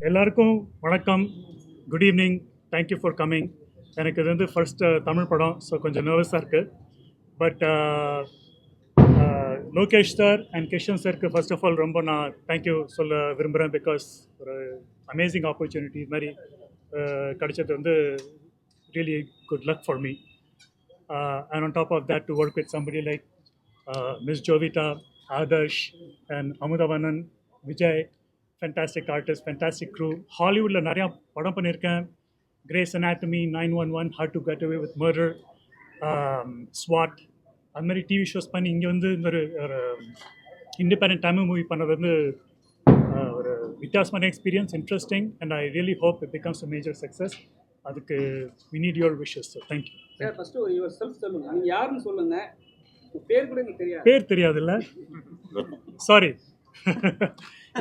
எல்லாருக்கும் வணக்கம், good evening, thank you for coming. எனக்கு இது வந்து ஃபர்ஸ்ட் தமிழ் படம், ஸோ கொஞ்சம் நர்வஸாக இருக்குது. But Lokesh sir and Kishan சாருக்கு ஃபர்ஸ்ட் ஆஃப் ஆல் ரொம்ப நான் தேங்க்யூ சொல்ல விரும்புகிறேன். பிகாஸ் ஒரு அமேசிங் ஆப்பர்ச்சுனிட்டி இது மாதிரி கிடைச்சது வந்து really good luck for me. And on top of that to work with somebody like miss Jovita, Adarsh and Amudhavanan, Vijay, fantastic artist, fantastic crew. ஹாலிவுட்டில் நிறையா படம் பண்ணியிருக்கேன். Grey's anatomy, 911, hard to get away with murder, ஸ்வாட், அது மாதிரி டிவி ஷோஸ் பண்ணி இங்கே வந்து இந்த ஒரு இண்டிபெண்டன்ட் தமிழ் மூவி பண்ணது வந்து ஒரு வித்தியாசமான experience, interesting, and I really hope it becomes a major success. அதுக்கு we need your wishes. So thank you. Sir first your self சொல்லுங்க. நீங்க யாருன்னு சொல்லுங்க. பேர் கூட எனக்கு தெரியாது. பேர் தெரியாதுல்ல? சாரி.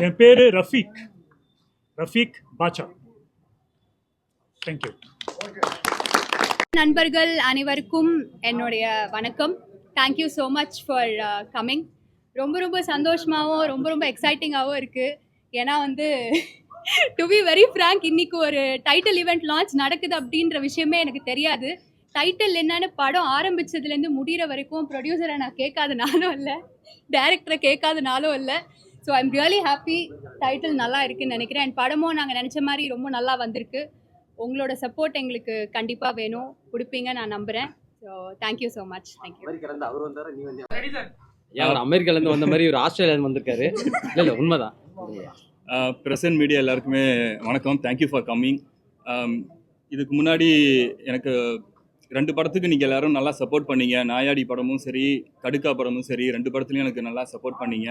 என் பேர் ரஃபீக் பாச்சா. தேங்க்யூ. நண்பர்கள் அனைவருக்கும் என்னுடைய வணக்கம். Thank you so much for coming. ரொம்ப சந்தோஷமாகவும் ரொம்ப எக்ஸைட்டிங்காகவும் இருக்குது. ஏன்னா வந்து டு பி வெரி ஃப்ராங்க், இன்றைக்கி ஒரு டைட்டில் ஈவெண்ட் லான்ச் நடக்குது அப்படின்ற விஷயமே எனக்கு தெரியாது. டைட்டில் என்னன்னு படம் ஆரம்பித்ததுலேருந்து முடிகிற வரைக்கும் ப்ரொடியூசரை நான் கேட்காதனாலும் இல்லை, டைரக்டரை கேட்காதனாலும் இல்லை. So I'm really happy. Title நல்லா இருக்குதுன்னு நினைக்கிறேன். அண்ட் படமும் நாங்கள் நினச்ச மாதிரி ரொம்ப நல்லா வந்திருக்கு. உங்களோட சப்போர்ட் எங்களுக்கு கண்டிப்பாக வேணும், கொடுப்பீங்க நான் நம்புகிறேன். So thank you so much. Thank you. அமெரிக்காலேருந்து வந்த மாதிரி ஒரு ஆஸ்திரேலியாவில் வந்திருக்காரு. இல்லை உண்மைதான். ப்ரெசன்ட் மீடியா எல்லாருக்குமே வணக்கம், தேங்க்யூ ஃபார் கம்மிங். இதுக்கு முன்னாடி எனக்கு 2 படத்துக்கு நீங்கள் எல்லோரும் நல்லா சப்போர்ட் பண்ணீங்க. நாயாடி படமும் சரி, கடுக்கா படமும் சரி, 2 படத்துலையும் எனக்கு நல்லா சப்போர்ட் பண்ணீங்க.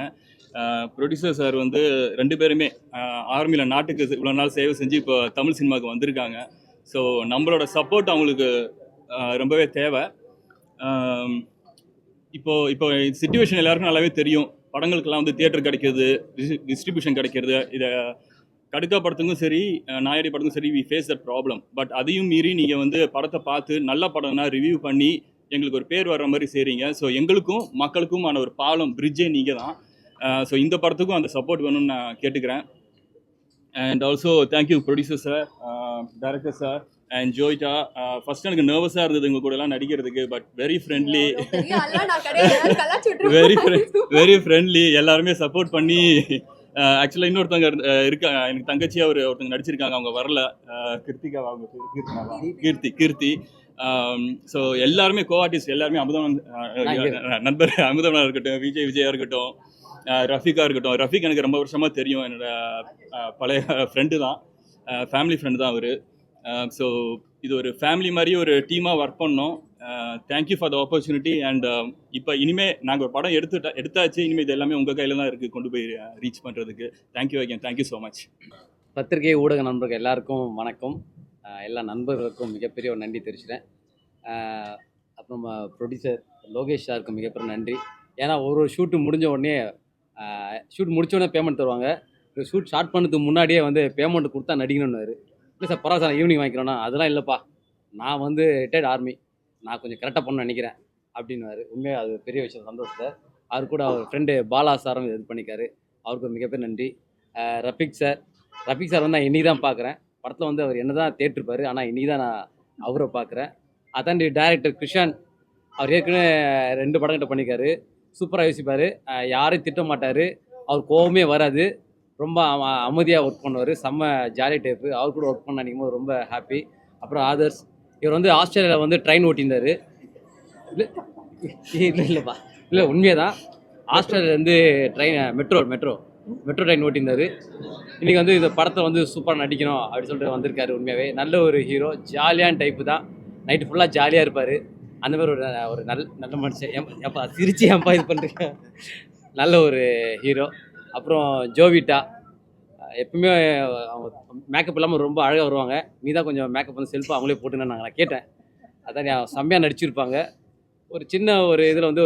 ப்ரொடியூசர் சார் வந்து 2 பேருமே ஆர்மியில் நாட்டுக்கு இவ்வளோ நாள் சேவை செஞ்சு இப்போ தமிழ் சினிமாவுக்கு வந்திருக்காங்க. ஸோ நம்மளோட சப்போர்ட் அவங்களுக்கு ரொம்பவே தேவை. இப்போ சிச்சுவேஷன் எல்லாருக்கும் நல்லாவே தெரியும். படங்களுக்கெல்லாம் வந்து தியேட்டர் கிடைக்கிறது, டிஸ்ட்ரிபியூஷன் கிடைக்கிறது. இதை கடுக்கா படத்துக்கும் சரி, நாயாடி படத்துக்கும் சரி, we face that problem. But அதையும் மீறி நீங்கள் வந்து படத்தை பார்த்து நல்ல படம்னா ரிவ்யூ பண்ணி எங்களுக்கு ஒரு பேர் வர்ற மாதிரி செய்கிறீங்க. ஸோ எங்களுக்கும் மக்களுக்குமான ஒரு பாலம், பிரிட்ஜே நீங்கள் தான். ஸோ இந்த படத்துக்கும் அந்த சப்போர்ட் வேணும்னு நான் கேட்டுக்கிறேன். And also thank you producer sir, director sir and Joita. First எனக்கு நர்வஸாக இருந்தது உங்கள் கூட எல்லாம் நடிக்கிறதுக்கு. But very friendly, very friendly. எல்லாருமே சப்போர்ட் பண்ணி. ஆக்சுவலாக இன்னொருத்தவங்க இருக்கா, எனக்கு தங்கச்சியாக ஒருத்தவங்க நடிச்சிருக்காங்க, அவங்க வரல. கிருத்திகா, அவங்க கீர்த்தி. ஸோ எல்லாருமே கோஆர்டிஸ்ட், எல்லாருமே நண்பர் அமுதவனாக இருக்கட்டும், விஜயா இருக்கட்டும், ரஃபீக்காக இருக்கட்டும். ரஃபீக் எனக்கு ரொம்ப வருஷமாக தெரியும், என்னோட பழைய ஃப்ரெண்டு தான், ஃபேமிலி ஃப்ரெண்டு தான் அவர். ஸோ இது ஒரு ஃபேமிலி மாதிரி ஒரு டீமாக ஒர்க் பண்ணோம். Thank you for the opportunity. And இப்போ இனிமேல் நாங்கள் ஒரு படம் எடுத்தாச்சு. இனிமேல் இது எல்லாமே உங்கள் கையில் தான் இருக்குது, கொண்டு போய் ரீச் பண்ணுறதுக்கு. Thank you again, thank you so much. பத்திரிகை ஊடக நண்பர்கள் எல்லாருக்கும் வணக்கம். எல்லா நண்பர்களுக்கும் மிகப்பெரிய ஒரு நன்றி தெரிவிக்கிறேன். அப்புறம் ப்ரொடியூசர் லோகேஷ் சாருக்கு மிகப்பெரிய நன்றி. ஏன்னா ஒரு ஷூட்டு முடிஞ்ச உடனே பேமெண்ட் தருவாங்க. ஷூட் ஸ்டார்ட் பண்ணதுக்கு முன்னாடியே வந்து பேமெண்ட் கொடுத்தா நடிக்கணும்னு. இல்லை சார் பரவாயில்ல சார், ஈவினிங் வாங்கிக்கிறோன்னா. அதெல்லாம் இல்லைப்பா, நான் வந்து ரிட்டையர்ட் ஆர்மி, நான் கொஞ்சம் கரெக்டாக பண்ண நினைக்கிறேன் அப்படின்னுவார். உண்மையாக அது பெரிய விஷயம், சந்தோஷம் சார். அவர் கூட அவர் ஃப்ரெண்டு பாலா சாரும் இது பண்ணிக்காரு, அவருக்கு மிகப்பெரிய நன்றி. ரஃபீக் சார் வந்து நான் இன்றைக்கி தான் பார்க்குறேன். படத்தில் வந்து அவர் என்ன தான் தேட்டிருப்பார், ஆனால் இன்றைக்கி தான் நான் அவரை பார்க்குறேன். அதாண்டி டைரக்டர் கிருஷன், அவர் ஏற்கனவே 2 படங்கிட்ட பண்ணிக்காரு. சூப்பராக யோசிப்பார், யாரையும் திட்ட மாட்டார், அவர் கோவமே வராது, ரொம்ப அமைதியாக ஒர்க் பண்ணுவார், செம்ம ஜாலி டைப்பு. அவர் கூட ஒர்க் பண்ண நினைக்கும் போது ரொம்ப ஹாப்பி. அப்புறம் ஆதர்ஸ், இவர் வந்து ஆஸ்திரேலியாவில் வந்து ட்ரெயின் ஓட்டியிருந்தார். இல்லைப்பா, இல்லை உண்மையாக தான். ஆஸ்திரேலியாவிலேருந்து மெட்ரோ ட்ரெயின் ஓட்டியிருந்தார். இன்றைக்கி வந்து இந்த படத்தை வந்து சூப்பராக நடிக்கணும் அப்படின்னு சொல்லிட்டு வந்திருக்காரு. உண்மையாகவே நல்ல ஒரு ஹீரோ, ஜாலியான டைப்பு தான். நைட்டு ஃபுல்லாக ஜாலியாக இருப்பார். அந்த மாதிரி ஒரு நல்ல மனுஷன். எப்பா சிரிச்சு ஏன்பா இது பண்ணுறீங்க, நல்ல ஒரு ஹீரோ. அப்புறம் ஜோவிட்டா, எப்பவுமே அவங்க மேக்கப் இல்லாமல் ரொம்ப அழகாக வருவாங்க. நீ தான் கொஞ்சம் மேக்கப் வந்து செல்ஃபாக அவங்களே போட்டுன்னு நான் கேட்டேன். அதான் செம்மையாக நடிச்சிருப்பாங்க. ஒரு சின்ன ஒரு இதில் வந்து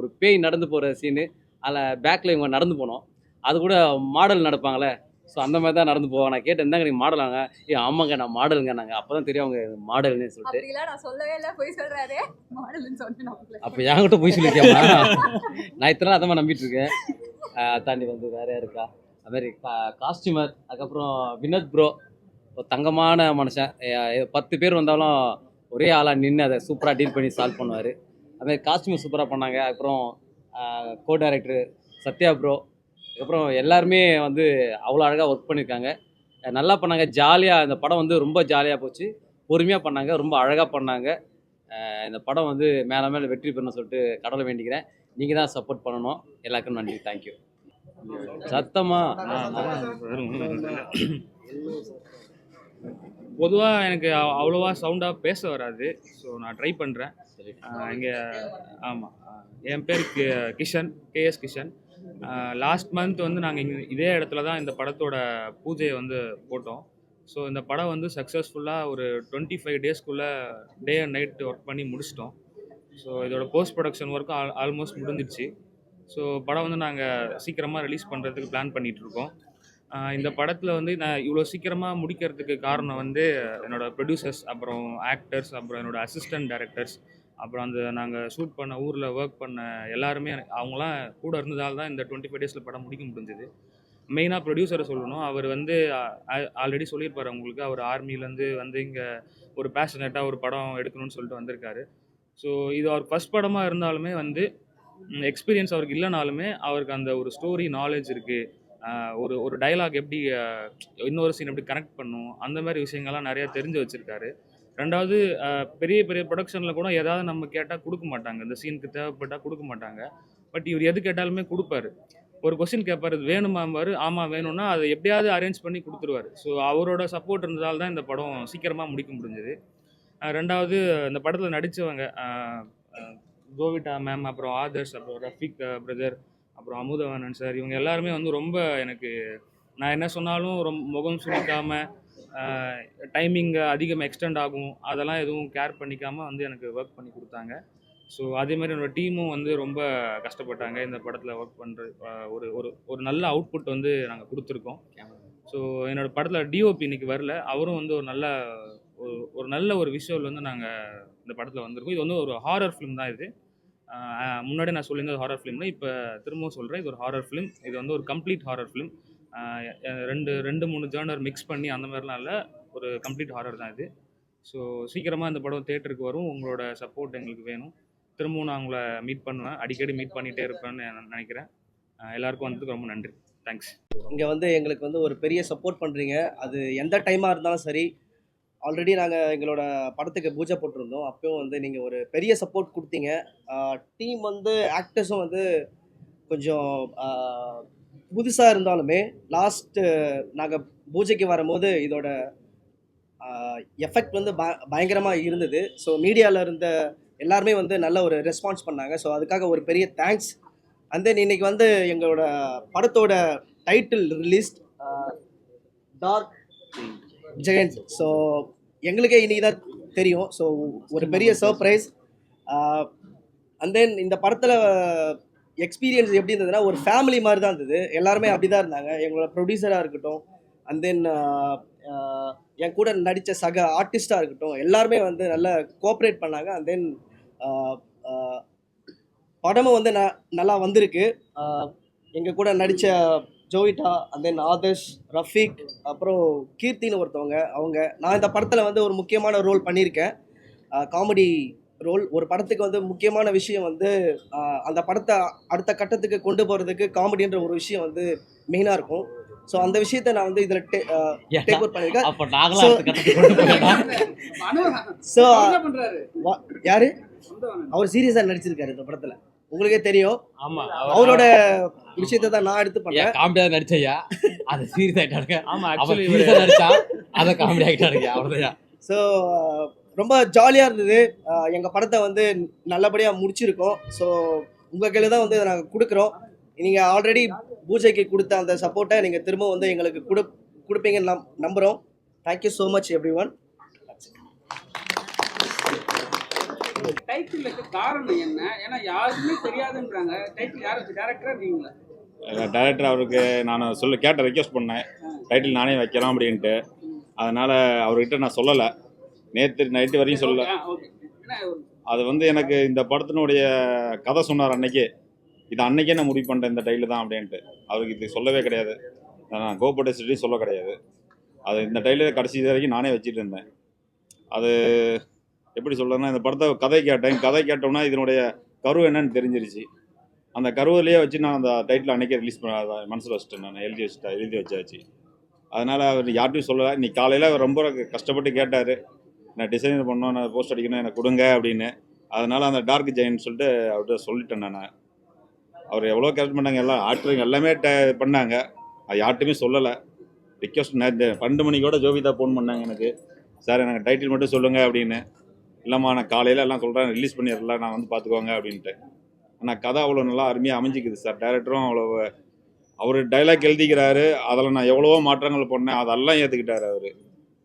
ஒரு பேய் நடந்து போகிற சீனு, அதில் பேக்கில் இவங்க நடந்து போனோம். அது கூட மாடல் நடப்பாங்களே, ஸோ அந்த மாதிரி தான் நடந்து போவாங்க. நான் கேட்டேன், இருந்தாங்க நீங்கள் மாடலாங்க? ஆமாங்க நான் மாடலுங்க. நாங்கள் அப்போ தான் தெரியும் அவங்க மாடல்னு சொல்லிட்டு. அப்போ என்கிட்ட போய் சொல்லியிருக்கேம்மா, நான் இத்தனை அதான் நம்பிட்டு இருக்கேன். தாண்டி வந்து வேற இருக்கா? அதுமாதிரி காஸ்டியூமர், அதுக்கப்புறம் வினோத் ப்ரோ ஒரு தங்கமான மனுஷன். 10 பேர் வந்தாலும் ஒரே ஆளாக நின்று அதை சூப்பராக டீல் பண்ணி சால்வ் பண்ணுவார். அதுமாதிரி காஸ்டியூம் சூப்பராக பண்ணாங்க. அப்புறம் கோ டைரக்டர் சத்யா ப்ரோ, அதுக்கப்புறம் எல்லாருமே வந்து அவ்வளோ அழகாக ஒர்க் பண்ணியிருக்காங்க. நல்லா பண்ணாங்க. ஜாலியாக இந்த படம் வந்து ரொம்ப ஜாலியாக போச்சு. பொறுமையாக பண்ணாங்க, ரொம்ப அழகாக பண்ணாங்க. இந்த படம் வந்து மேலே மேலே வெற்றி பெறணும்னு சொல்லிட்டு கடவுளை வேண்டிக்கிறேன். நீங்கள் தான் சப்போர்ட் பண்ணணும். எல்லாருக்கும் நன்றி. தேங்க்யூ. சத்தமாக பொதுவாக எனக்கு அவ்வளோவா சவுண்டாக பேச வராது. ஸோ நான் ட்ரை பண்ணுறேன். இங்கே ஆமாம், என் பேர் Kishan, KS Kishan. Last month வந்து நாங்கள் இங்கே இதே இடத்துல தான் இந்த படத்தோட பூஜையை வந்து போட்டோம். ஸோ இந்த படம் வந்து சக்ஸஸ்ஃபுல்லாக ஒரு 25 டேஸ்க்குள்ளே டே அண்ட் நைட் ஒர்க் பண்ணி முடிச்சிட்டோம். ஸோ இதோட போஸ்ட் ப்ரொடக்ஷன் ஒர்க்கும் ஆல்மோஸ்ட் முடிஞ்சிடுச்சு. ஸோ படம் வந்து நாங்கள் சீக்கிரமாக ரிலீஸ் பண்ணுறதுக்கு பிளான் பண்ணிகிட்ருக்கோம். இந்த படத்தில் வந்து நான் இவ்வளோ சீக்கிரமாக முடிக்கிறதுக்கு காரணம் வந்து என்னோடய ப்ரொடியூசர்ஸ், அப்புறம் ஆக்டர்ஸ், அப்புறம் என்னோடய அசிஸ்டன்ட் டைரக்டர்ஸ், அப்புறம் அந்த நாங்கள் ஷூட் பண்ண ஊரில் ஒர்க் பண்ண எல்லாருமே அவங்களாம் கூட இருந்ததால் தான் இந்த 25 டேஸில் படம் முடிக்க முடிஞ்சது. மெயினாக ப்ரொடியூசரை சொல்லணும். அவர் வந்து ஆல்ரெடி சொல்லியிருப்பார் உங்களுக்கு. அவர் ஆர்மிலேருந்து வந்து இங்கே ஒரு பேஷனேட்டாக ஒரு படம் எடுக்கணும்னு சொல்லிட்டு வந்திருக்காரு. ஸோ இது அவர் ஃபஸ்ட் படமாக இருந்தாலுமே வந்து எக்ஸ்பீரியன்ஸ் அவருக்கு இல்லைனாலுமே அவருக்கு அந்த ஒரு ஸ்டோரி நாலேஜ் இருக்குது. ஒரு டயலாக் எப்படி இன்னொரு சீன் எப்படி கனெக்ட் பண்ணும், அந்த மாதிரி விஷயங்கள்லாம் நிறையா தெரிஞ்சு வச்சுருக்காரு. ரெண்டாவது பெரிய பெரிய ப்ரொடக்ஷனில் கூட ஏதாவது நம்ம கேட்டால் கொடுக்க மாட்டாங்க. இந்த சீனுக்கு தேவைப்பட்டால் கொடுக்க மாட்டாங்க. பட் இவர் எது கேட்டாலுமே கொடுப்பாரு. ஒரு கொஸ்டின் கேட்பார், இது வேணுமாம்பாரு. ஆமாம் வேணும்னா அதை எப்படியாவது அரேஞ்ச் பண்ணி கொடுத்துருவார். ஸோ அவரோட சப்போர்ட் இருந்ததால் தான் இந்த படம் சீக்கிரமாக முடிக்க முடிஞ்சது. ரெண்டாவது இந்த படத்தில் நடித்தவங்க கோவிட்டா மேம், அப்புறம் ஆதர்ஸ், அப்புறம் ரஃபிக் பிரதர், அப்புறம் அமுதவாணன் சார், இவங்க எல்லாருமே வந்து ரொம்ப எனக்கு நான் என்ன சொன்னாலும் முகம் சுளிக்காமல் டைமிங் அதிகமாக எக்ஸ்டெண்ட் ஆகும் அதெல்லாம் எதுவும் கேர் பண்ணிக்காமல் வந்து எனக்கு ஒர்க் பண்ணி கொடுத்தாங்க. ஸோ அதேமாதிரி என்னோடய டீமும் வந்து ரொம்ப கஷ்டப்பட்டாங்க. இந்த படத்தில் ஒர்க் பண்ணுற ஒரு ஒரு ஒரு நல்ல அவுட்புட் வந்து நாங்கள் கொடுத்துருக்கோம். ஸோ என்னோடய படத்தில் டிஓபி இன்னைக்கு வரல. அவரும் வந்து ஒரு நல்ல ஒரு விஷுவல் வந்து நாங்கள் இந்த படத்தில் வந்திருக்கோம். இது வந்து ஒரு ஹாரர் ஃபிலிம் தான். இது முன்னாடி நான் சொல்லியிருந்தது ஹாரர் ஃபிலிம்னு, இப்போ திரும்பவும் சொல்கிறேன், இது ஒரு ஹாரர் ஃபிலிம். இது வந்து ஒரு complete horror film. 2-3 genre mix பண்ணி அந்த மாதிரிலாம் இல்லை, ஒரு கம்ப்ளீட் ஹாரர் தான் இது. ஸோ சீக்கிரமாக இந்த படம் தேட்டருக்கு வரும். உங்களோட சப்போர்ட் எங்களுக்கு வேணும். திரும்பவும் நான் உங்களை மீட் பண்ணுவேன், அடிக்கடி மீட் பண்ணிகிட்டே இருப்பேன்னு நான் நினைக்கிறேன். எல்லாருக்கும் வந்ததுக்கு ரொம்ப நன்றி. தேங்க்ஸ். இங்கே வந்து எங்களுக்கு வந்து ஒரு பெரிய சப்போர்ட் பண்ணுறீங்க. அது எந்த டைமாக இருந்தாலும் சரி. ஆல்ரெடி நாங்கள் எங்களோட படத்துக்கு பூஜை போட்டிருந்தோம். அப்போயும் வந்து நீங்கள் ஒரு பெரிய சப்போர்ட் கொடுத்தீங்க. டீம் வந்து ஆக்டர்ஸும் வந்து கொஞ்சம் புதுசாக இருந்தாலுமே லாஸ்ட்டு நாங்கள் பூஜைக்கு வரும்போது இதோட எஃபெக்ட் வந்து பயங்கரமாக இருந்தது. ஸோ மீடியாவில் இருந்த எல்லாருமே வந்து நல்ல ஒரு ரெஸ்பான்ஸ் பண்ணாங்க. ஸோ அதுக்காக ஒரு பெரிய தேங்க்ஸ். அண்ட் தென் இன்னைக்கு வந்து எங்களோட படத்தோட title release dark giant. So எங்களுக்கே இன்னைக்கு தான் தெரியும். ஸோ ஒரு பெரிய சர்ப்ரைஸ். அண்ட் தென் இந்த படத்தில் எக்ஸ்பீரியன்ஸ் எப்படி இருந்ததுன்னா ஒரு ஃபேமிலி மாதிரி தான் இருந்தது. எல்லாருமே அப்படி தான் இருந்தாங்க. எங்களோட ப்ரொடியூசராக இருக்கட்டும், அண்ட் தென் என் கூட நடித்த சக ஆர்டிஸ்டாக இருக்கட்டும், எல்லாருமே வந்து நல்லா கோஆப்ரேட் பண்ணாங்க. அண்ட் தென் படமும் வந்து நல்லா வந்திருக்கு. எங்கள் கூட நடித்த ஜோவிட்டா, அண்ட் தென் ஆதர்ஷ், ரஃபீக், அப்புறம் கீர்த்தின்னு ஒருத்தவங்க, நான் இந்த படத்தில் வந்து ஒரு முக்கியமான ரோல் பண்ணியிருக்கேன், காமெடி ரோல். ஒரு படத்துக்கு வந்து முக்கியமான விஷயம் வந்து அந்த படத்தை அடுத்த கட்டத்துக்கு கொண்டு போகிறதுக்கு காமெடின்ற ஒரு விஷயம் வந்து மெயினாக இருக்கும். ஸோ அந்த விஷயத்தை நான் வந்து இதில் டேக் ஓவர் பண்ணியிருக்கேன். ஸோ யாரு அவர் சீரியஸாக நடிச்சிருக்காரு இந்த படத்தில், உங்களுக்கே தெரியும். ஆமாம், அவரோட விஷயத்தை தான் நான் எடுத்து பண்ணேன். காமெடியாக நடிச்சையா, அதை சீரியஸ் ஆகிட்டாருங்க. ஆமாம், ஆக்சுவலி நடிச்சா அதை காமெடி ஆகிட்டாருங்க, அவ்வளோதான். ஸோ ரொம்ப ஜாலியாக இருந்தது. எங்கள் படத்தை வந்து நல்லபடியாக முடிச்சிருக்கோம். ஸோ உங்கள் கையில் தான் வந்து நாங்கள் கொடுக்குறோம். நீங்கள் ஆல்ரெடி பூஜைக்கு கொடுத்த அந்த சப்போர்ட்டை நீங்கள் திரும்ப வந்து எங்களுக்கு கொடுப்பீங்கன்னு நம்புகிறோம். Thank you so much everyone. டைட்டிலுக்கு காரணம் என்ன? ஏன்னா யாருக்குமே தெரியாதுன்றாங்க. டைட்டில் யார் வச்சு? டேரக்டரா இருக்கீங்களா? டைரக்டர் அவருக்கு நான் கேட்ட ரெக்வஸ்ட் பண்ணேன், டைட்டில் நானே வைக்கலாம் அப்படின்ட்டு. அதனால் அவர்கிட்ட நான் சொல்லலை, நேற்று நைட்டு வரையும் சொல்லலை. அது வந்து எனக்கு இந்த படத்தினுடைய கதை சொன்னார் அன்னைக்கே. இது அன்னைக்கே நான் முடிவு பண்ணிட்டேன் இந்த டைட்டில் தான் அப்படின்ட்டு. அவருக்கு இது சொல்லவே கிடையாது. நான் கோ ப்ரொடியூசர்ட்டையும் சொல்ல கிடையாது. அது இந்த டைட்டில் கடைசி இது வரைக்கும் நானே வச்சுட்டு இருந்தேன். அது எப்படி சொல்கிறதுன்னா, இந்த படத்தை கதை கேட்டோம்னா இதனுடைய கரு என்னன்னு தெரிஞ்சிருச்சு. அந்த கருவிலேயே வச்சு நான் அந்த டைட்டில் அன்றைக்கே ரிலீஸ் பண்ண மனசில் வச்சுட்டேன். நான் எழுதி வச்சாச்சு. அதனால் அவர் யார்ட்டையும் சொல்லலை. இன்னைக்கு காலையில் ரொம்ப கஷ்டப்பட்டு கேட்டார், நான் டிசைன் பண்ணோம், நான் போஸ்ட் அடிக்கணும், எனக்கு கொடுங்க அப்படின்னு. அதனால் அந்த டார்க் ஜெயின்னு சொல்லிட்டு அவர்கிட்ட சொல்லிட்டேன் நான். அவர் எவ்வளோ கேரக்டர் பண்ணாங்க, எல்லாம் ஆக்டருங்க எல்லாமே பண்ணாங்க. அது யார்ட்டுமே சொல்லலை. ரிக்வஸ்ட் 12 மணிக்கோட ஜோவிதா ஃபோன் பண்ணாங்க எனக்கு, சார் எனக்கு டைட்டில் மட்டும் சொல்லுங்கள் அப்படின்னு. இல்லைம்மா நான் காலையில் எல்லாம் சொல்கிறேன், ரிலீஸ் பண்ணிடலாம், நான் வந்து பார்த்துக்கோங்க அப்படின்ட்டு. ஆனால் கதை அவ்வளோ நல்லா அருமையாக அமைஞ்சிக்குது சார். டைரக்டரும் அவ்வளோ, அவர் டைலாக் எழுதிக்கிறாரு, அதில் நான் எவ்வளவோ மாற்றங்கள் பண்ணேன், அதெல்லாம் ஏற்றுக்கிட்டார் அவர்.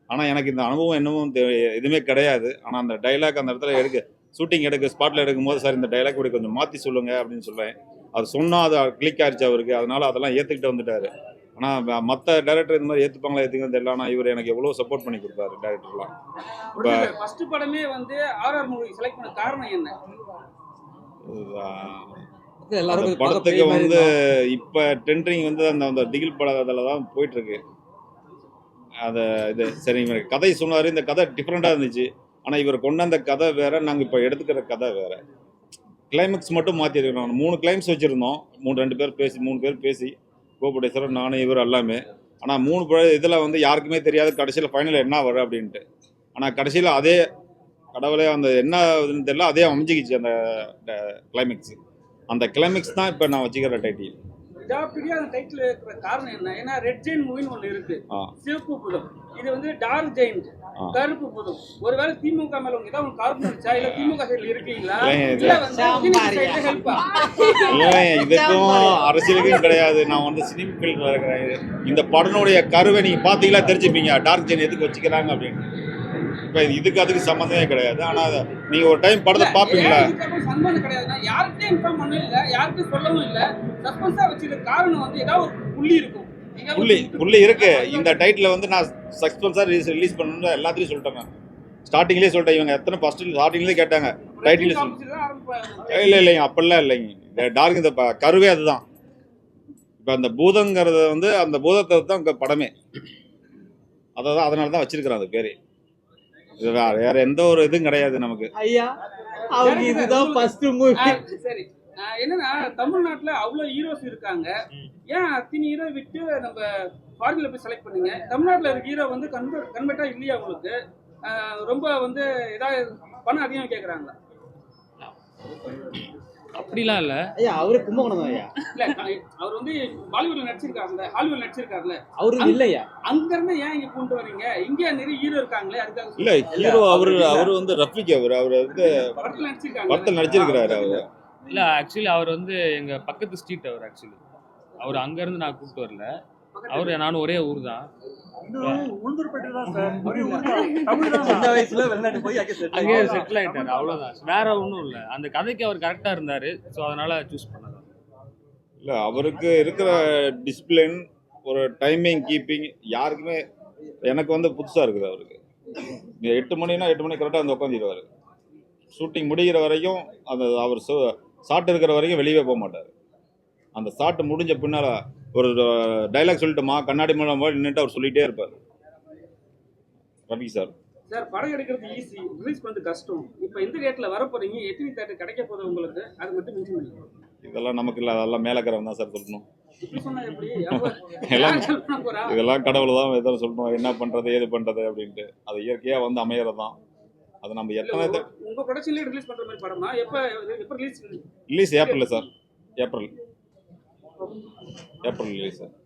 ஆனால் எனக்கு இந்த அனுபவம் என்னவும் எதுவுமே கிடையாது. ஆனால் அந்த டைலாக் அந்த இடத்துல ஷூட்டிங் ஸ்பாட்டில் எடுக்கும்போது, சார் இந்த டைலாக் இப்படி கொஞ்சம் மாற்றி சொல்லுங்கள் அப்படின்னு சொல்கிறேன். அது சொன்னால் அது கிளிக் ஆயிடுச்சு அவருக்கு. அதனால் அதெல்லாம் ஏற்றுக்கிட்டு வந்துட்டார். ஆனால் மற்ற டேரக்டர் இந்த மாதிரி ஏற்றுப்பாங்களா ஏற்றுக்கிறது தெரியல. ஆனால் இவர் எனக்கு எவ்வளோ சப்போர்ட் பண்ணி கொடுத்தாரு டேரக்டர்லாம். இப்போ ஃபர்ஸ்ட் படமே வந்து RR மூவி செலக்ட் பண்ண காரணம் என்ன? அந்த படத்துக்கு வந்து இப்போ டெண்டரிங் வந்து அந்த திகில் படத்தில் தான் போயிட்டுருக்கு. அதை இது சரி, இவர் கதை சொன்னார், இந்த கதை டிஃப்ரெண்ட்டாக இருந்துச்சு. ஆனால் இவர் கொண்டு வந்த கதை வேறு, நாங்கள் இப்போ எடுத்துக்கிற கதை வேறு. கிளைமேக்ஸ் மட்டும் மாற்றிருக்கிறோம். 3 கிளைமேக்ஸ் வச்சுருந்தோம். 3 பேர் பேசி கோபுடேஸ்வரர், நானும் இவர் எல்லாமே. ஆனால் 3 இதில் வந்து யாருக்குமே தெரியாது கடைசியில் ஃபைனல் என்ன வரும் அப்படின்ட்டு. ஆனால் கடைசியில் அதே கடவுளே அந்த என்ன இதுன்னு தெரியல, அதே அமைஞ்சிக்கிச்சு அந்த கிளைமேக்ஸ். அந்த கிளைமேக்ஸ் தான் இப்போ நான் வச்சுக்கிற டைட்டில். விடாப்பிடியா அந்த டைட்டில் இருக்கிற காரணம் என்ன? ஏன்னா ரெட் ஜெயின் மூவின்னு ஒன்று இருக்கு, சிவப்பு புதம். இது வந்து டார்க் ஜெயின், கருப்பு புதம். ஒருவேளை திமுக மேல உங்க ஏதாவது காரணம் இருந்துச்சா, இல்ல திமுக சைடுல இருக்கீங்களா, இல்ல வந்து ஹெல்ப்பா? இல்லை, இதுக்கும் அரசியலுக்கும் கிடையாது. நான் வந்து சினிமா ஃபீல்டில் இருக்கிறேன். இந்த படனுடைய கருவை நீங்கள் பார்த்தீங்களா தெரிஞ்சுப்பீங்க, டார்க் ஜெயின் எதுக்கு வச்சுக்கிறாங்க அப்படின்னு. இப்போ இதுக்கு அதுக்கு சம்மந்தமே கிடையாது. ஆனால் நீங்கள் ஒரு டைம் படத்தை பார்ப்பீங்களா? சம்பந்தம் கிடையாதுன்னா யார்கிட்டயும் இன்ஃபார்ம் பண்ணவும் இல்லை, யாருக்கும் சொல்லவும் இல்லை. சஸ்பென்ஸா வச்சிருக்க காரணம் வந்து ஏதாவது ஒரு புள்ளி இருக்கும். புள்ளி இருக்கு. இந்த டைட்டில் வந்து நான் சஸ்பென்ஸாக ரிலீஸ் பண்ணணும்னு எல்லாத்தையும் சொல்லிட்டேன். நான் ஸ்டார்டிங்லேயே சொல்லிட்டேன். இவங்க எத்தனை ஃபர்ஸ்ட் ஸ்டார்டிங்லேயே கேட்டாங்க டைட்டில். இல்லைங்க, அப்படிலாம் இல்லைங்க. இந்த டார்க் இந்த கருவே அதுதான். இப்போ அந்த பூதங்கிறத வந்து அந்த பூதத்தை தான் இங்கே படமே. அதனால தான் வச்சிருக்கிறேன் அந்த பேர். இது வேற எந்த ஒரு இதுவும் கிடையாது நமக்கு. ஐயா அவங்க இதுதான் ஃபர்ஸ்ட் மூவி. சரி, என்னன்னா தமிழ்நாட்டுல அவ்வளவு ஹீரோஸ் இருக்காங்க, ஏன் அத்தனை ஹீரோ விட்டு நம்ம ஃபாரின்ல போய் செலக்ட் பண்ணீங்க? தமிழ்நாட்டுல இருக்க ஹீரோ வந்து கன்வெர்ட்டா இல்லையா உங்களுக்கு? ரொம்ப வந்து ஏதாவது பணம் அதிகம் கேக்குறாங்களா? அப்படிலாம் இல்லை ஐயா. அவரு கும்பகோணம் ஐயா. இல்ல, அவர் வந்து பாலிவுட்ல நடிச்சிருக்காருல்ல, ஹாலிவுட்ல நடிச்சிருக்காருல்ல, அவரு இல்லையா? அங்க இருந்து ஏன் இங்க கொண்டு வரீங்க? இங்க நிறைய ஹீரோ இருக்காங்களே, அதுக்காக இல்ல ஹீரோ அவரு வந்து ரஃபிக், அவர் வந்து படத்துல படத்தில் நடிச்சிருக்கிறாரு. அவரு இல்லை, ஆக்சுவலி அவர் வந்து எங்கள் பக்கத்து ஸ்ட்ரீட். அவர் ஆக்சுவலி அவர் அங்கேருந்து நான் கூப்பிட்டு வரல. அவர் நானும் ஒரே ஊர் தான். சின்ன வயசுல வெளிநாட்டு போய் அங்கேயே செட்டில் ஆகிட்டார், அவ்வளோதான். வேற ஒன்றும் இல்லை. அந்த கதைக்கு அவர் கரெக்டாக இருந்தார், ஸோ அதனால சூஸ் பண்ணதான். இல்லை, அவருக்கு இருக்கிற டிசிப்ளின், ஒரு டைமிங் கீப்பிங் யாருக்குமே எனக்கு வந்து புதுசாக இருக்குது. அவருக்கு 8 மணினா 8 மணி கரெக்டாக வந்து உட்காந்துடுவார். ஷூட்டிங் முடிகிற வரைக்கும் அந்த அவர் ஷாட் இருக்கிற வரைக்கும் வெளியே போக மாட்டார். அந்த ஷாட் முடிஞ்ச பின்னால் ஒரு டைலாக் சொல்லிட்டோமா, கண்ணாடி மூலம் நின்றுட்டு அவர் சொல்லிகிட்டே இருப்பார். ரவி சார் படம் எடுக்கிறது ஈஸி, ரிலீஸ் பண்ணுறது கஷ்டம். இப்போ எந்த டேட்ல வர போறீங்க, எத்தனை தேட்டர் கிடைக்க போகுது உங்களுக்கு, அது மட்டும் மென்ஷன் பண்ணுங்க. இதெல்லாம் நமக்கு இல்லை, அதெல்லாம் மேலக்கிறவன் தான் சார் சொல்லணும். இப்படி சொன்னா எப்படி? இதெல்லாம் கடவுள் தான் எதாவது சொல்லணும், என்ன பண்ணுறது ஏது பண்ணுறது அப்படின்ட்டு. அது இயற்கையாக வந்து அமையறது தான். அது நம்ம எத்தனை உங்க ப்ரொடக்ஷன்லேயே ரிலீஸ் பண்ணுற மாதிரி படமா? எப்போ release? Release April sir, April release sir.